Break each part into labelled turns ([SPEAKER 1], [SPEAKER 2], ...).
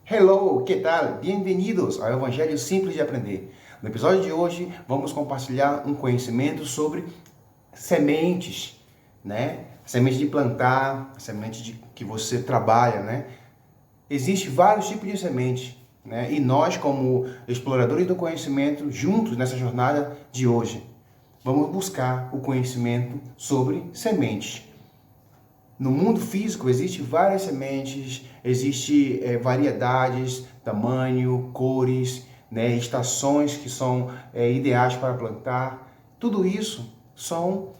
[SPEAKER 1] Hello, que tal? Bem-vindos ao Evangelho Simples de Aprender. No episódio de hoje, vamos compartilhar um conhecimento sobre sementes, né? Semente de plantar, semente que você trabalha, né? Existem vários tipos de semente, né? E nós, como exploradores do conhecimento, juntos nessa jornada de hoje, vamos buscar o conhecimento sobre sementes. No mundo físico existem várias sementes, existem variedades, tamanho, cores, né, estações que são ideais para plantar. Tudo isso são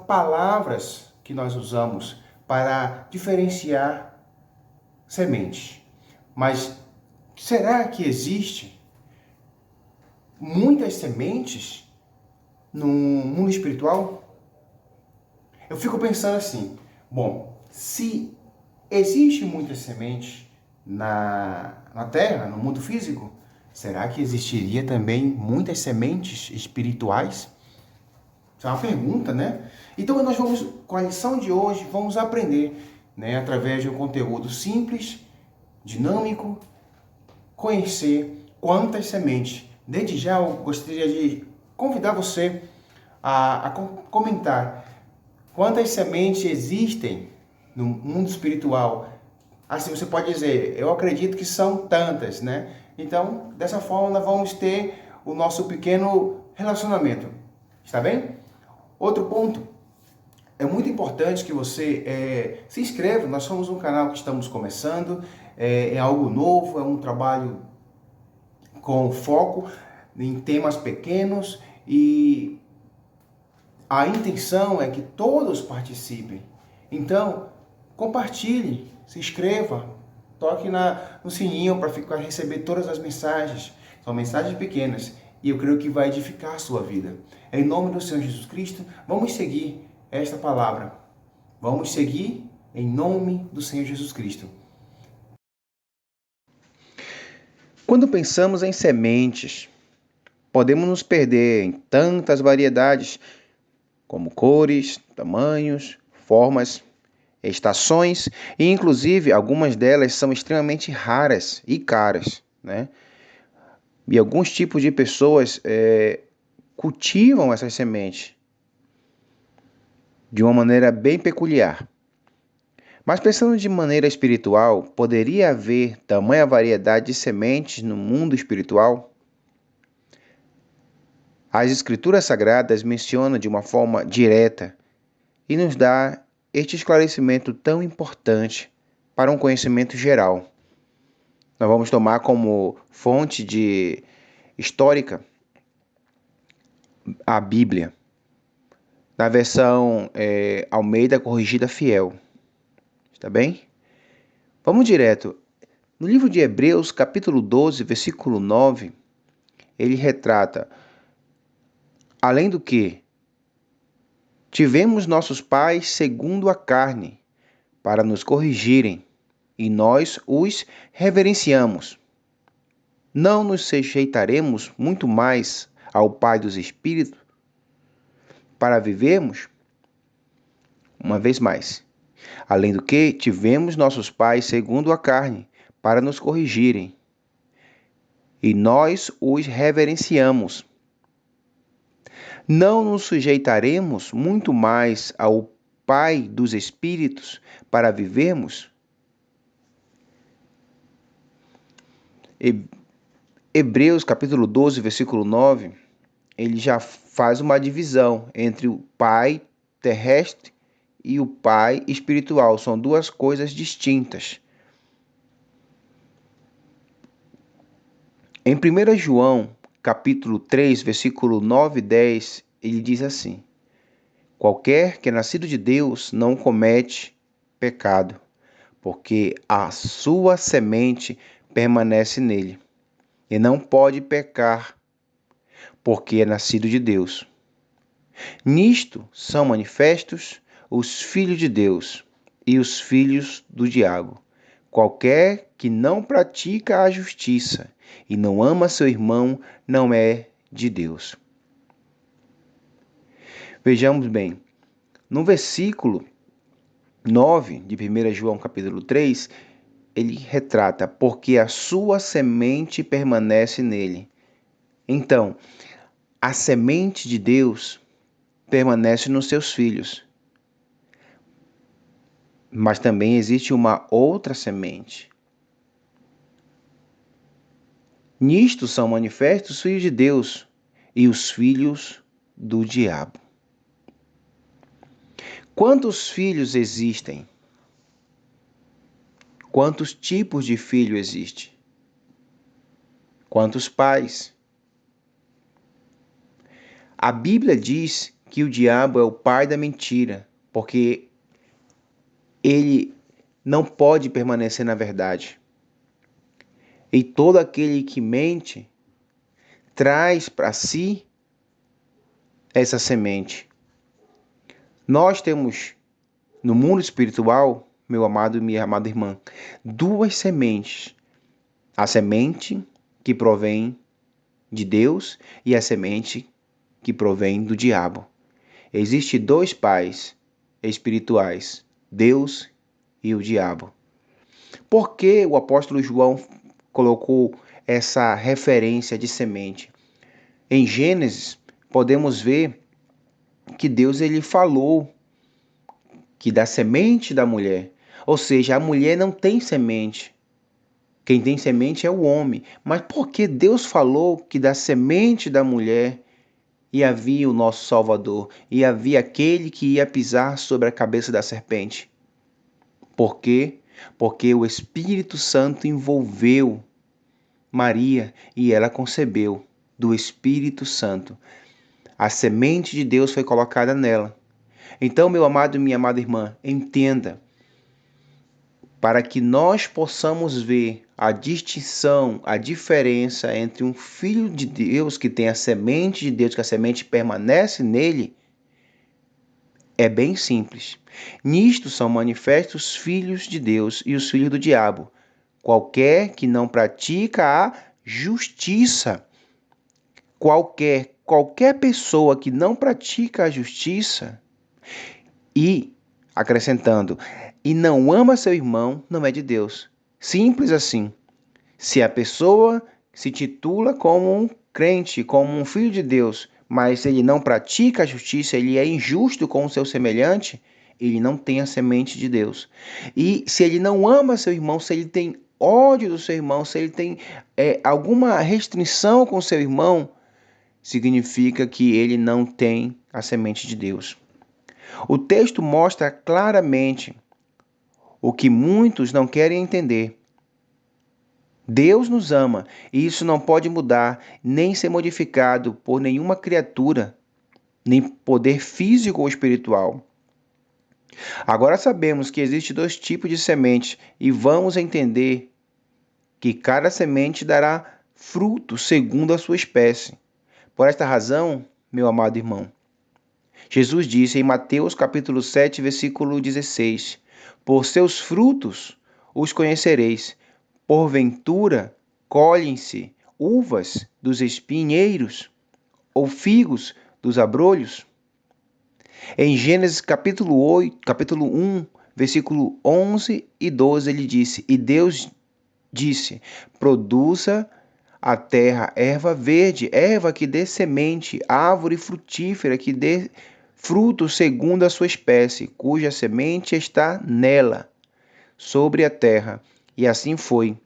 [SPEAKER 1] palavras que nós usamos para diferenciar sementes. Mas será que existe muitas sementes no mundo espiritual? Eu fico pensando assim, bom, se existe muitas sementes na Terra, no mundo físico, será que existiria também muitas sementes espirituais? Isso é uma pergunta, né? Então nós vamos, com a lição de hoje, vamos aprender, né, através de um conteúdo simples, dinâmico, conhecer quantas sementes. Desde já eu gostaria de convidar você a comentar quantas sementes existem no mundo espiritual. Assim, você pode dizer, eu acredito que são tantas, né? Então, dessa forma, nós vamos ter o nosso pequeno relacionamento. Está bem? Outro ponto, é muito importante que você se inscreva. Nós somos um canal que estamos começando, é algo novo, é um trabalho com foco em temas pequenos e a intenção é que todos participem. Então, compartilhe, se inscreva, toque no sininho para receber todas as mensagens. São mensagens pequenas e eu creio que vai edificar a sua vida. Em nome do Senhor Jesus Cristo, vamos seguir esta palavra. Vamos seguir em nome do Senhor Jesus Cristo. Quando pensamos em sementes, podemos nos perder em tantas variedades, como cores, tamanhos, formas, estações, e inclusive algumas delas são extremamente raras e caras, né? E alguns tipos de pessoas cultivam essas sementes de uma maneira bem peculiar. Mas pensando de maneira espiritual, poderia haver tamanha variedade de sementes no mundo espiritual? As Escrituras Sagradas mencionam de uma forma direta e nos dá este esclarecimento tão importante para um conhecimento geral. Nós vamos tomar como fonte histórica a Bíblia, na versão Almeida Corrigida Fiel. Está bem? Vamos direto. No livro de Hebreus, capítulo 12, versículo 9, ele retrata: além do que, tivemos nossos pais segundo a carne, para nos corrigirem, e nós os reverenciamos. Não nos sujeitaremos muito mais ao Pai dos Espíritos para vivermos? Uma vez mais. Além do que, tivemos nossos pais segundo a carne, para nos corrigirem, e nós os reverenciamos. Não nos sujeitaremos muito mais ao Pai dos Espíritos para vivermos? Hebreus capítulo 12, versículo 9, ele já faz uma divisão entre o Pai terrestre e o Pai espiritual. São duas coisas distintas. Em 1 João, capítulo 3, versículo 9 e 10, ele diz assim: qualquer que é nascido de Deus não comete pecado, porque a sua semente permanece nele, e não pode pecar, porque é nascido de Deus. Nisto são manifestos os filhos de Deus e os filhos do diabo. Qualquer que não pratica a justiça e não ama seu irmão não é de Deus. Vejamos bem, no versículo 9 de 1 João capítulo 3, ele retrata, porque a sua semente permanece nele. Então, a semente de Deus permanece nos seus filhos. Mas também existe uma outra semente. Nisto são manifestos os filhos de Deus e os filhos do diabo. Quantos filhos existem? Quantos tipos de filho existem? Quantos pais? A Bíblia diz que o diabo é o pai da mentira, porque ele não pode permanecer na verdade. E todo aquele que mente traz para si essa semente. Nós temos no mundo espiritual, meu amado e minha amada irmã, duas sementes. A semente que provém de Deus e a semente que provém do diabo. Existem dois pais espirituais, Deus e o diabo. Por que o apóstolo João colocou essa referência de semente? Em Gênesis, podemos ver que Deus ele falou que da semente da mulher, ou seja, a mulher não tem semente. Quem tem semente é o homem. Mas por que Deus falou que da semente da mulher e havia o nosso Salvador, e havia aquele que ia pisar sobre a cabeça da serpente? Por quê? Porque o Espírito Santo envolveu Maria e ela concebeu do Espírito Santo. A semente de Deus foi colocada nela. Então, meu amado e minha amada irmã, entenda, para que nós possamos ver a distinção, a diferença entre um filho de Deus que tem a semente de Deus, que a semente permanece nele, é bem simples. Nisto são manifestos os filhos de Deus e os filhos do diabo. Qualquer que não pratica a justiça. Qualquer pessoa que não pratica a justiça e, acrescentando, e não ama seu irmão, não é de Deus. Simples assim. Se a pessoa se titula como um crente, como um filho de Deus, mas ele não pratica a justiça, ele é injusto com o seu semelhante, ele não tem a semente de Deus. E se ele não ama seu irmão, se ele tem ódio do seu irmão, se ele tem alguma restrição com seu irmão, significa que ele não tem a semente de Deus. O texto mostra claramente o que muitos não querem entender. Deus nos ama e isso não pode mudar nem ser modificado por nenhuma criatura, nem poder físico ou espiritual. Agora sabemos que existem dois tipos de sementes e vamos entender que cada semente dará fruto segundo a sua espécie. Por esta razão, meu amado irmão, Jesus disse em Mateus capítulo 7, versículo 16: Por seus frutos os conhecereis. Porventura, colhem-se uvas dos espinheiros ou figos dos abrolhos? Em Gênesis capítulo 1, versículo 11 e 12, ele disse: E Deus disse: Produza a terra erva verde, erva que dê semente, árvore frutífera que dê fruto segundo a sua espécie, cuja semente está nela, sobre a terra. E assim foi.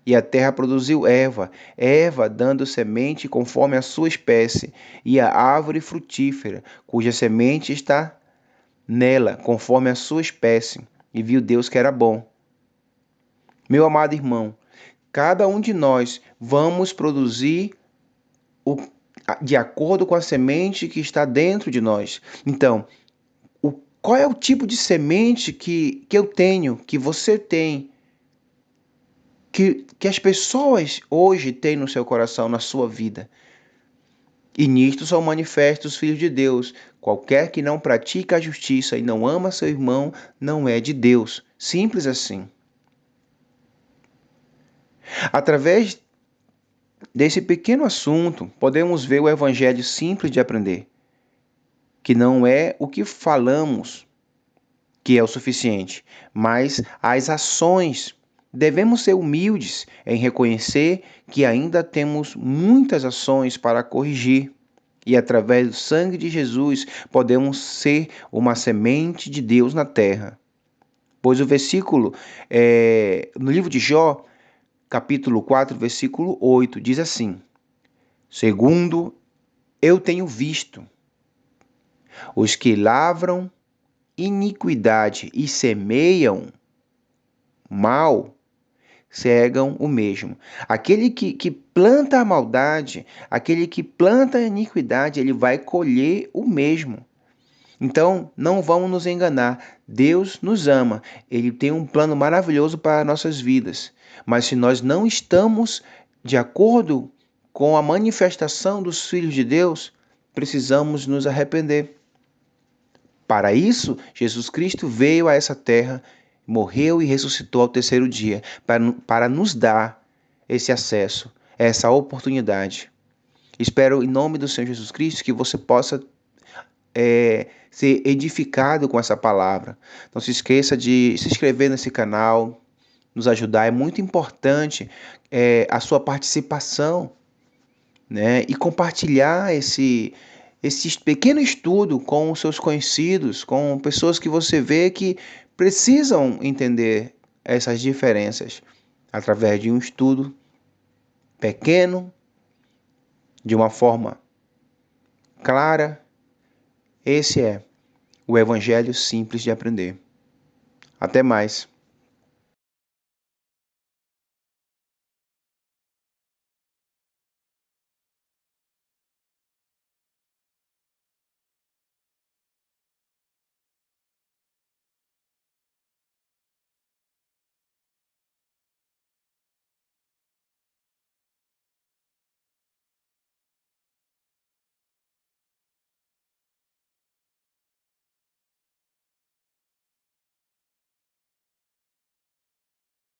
[SPEAKER 1] E a terra produziu erva, dando semente conforme a sua espécie, e a árvore frutífera, cuja semente está nela, conforme a sua espécie. E viu Deus que era bom. Meu amado irmão, cada um de nós vamos produzir de acordo com a semente que está dentro de nós. Então, qual é o tipo de semente que eu tenho, que você tem, que as pessoas hoje têm no seu coração, na sua vida? E nisto são manifestos os filhos de Deus. Qualquer que não pratica a justiça e não ama seu irmão, não é de Deus. Simples assim. Através desse pequeno assunto, podemos ver o evangelho simples de aprender, que não é o que falamos que é o suficiente, mas as ações
[SPEAKER 2] Devemos ser humildes em reconhecer que ainda temos muitas ações para corrigir e, através do sangue de Jesus, podemos ser uma semente de Deus na terra. Pois o versículo, no livro de Jó, capítulo 4, versículo 8, diz assim: Segundo eu tenho visto, os que lavram iniquidade e semeiam mal, cegam o mesmo. Aquele que planta a maldade, aquele que planta a iniquidade, ele vai colher o mesmo. Então, não vamos nos enganar. Deus nos ama. Ele tem um plano maravilhoso para nossas vidas. Mas se nós não estamos de acordo com a manifestação dos filhos de Deus, precisamos nos arrepender. Para isso, Jesus Cristo veio a essa terra, morreu e ressuscitou ao terceiro dia, para nos dar esse acesso, essa oportunidade. Espero, em nome do Senhor Jesus Cristo, que você possa ser edificado com essa palavra. Não se esqueça de se inscrever nesse canal, nos ajudar. É muito importante a sua participação, né? E compartilhar esse pequeno estudo com os seus conhecidos, com pessoas que você vê que precisam entender essas diferenças através de um estudo pequeno, de uma forma clara. Esse é o Evangelho simples de aprender. Até mais.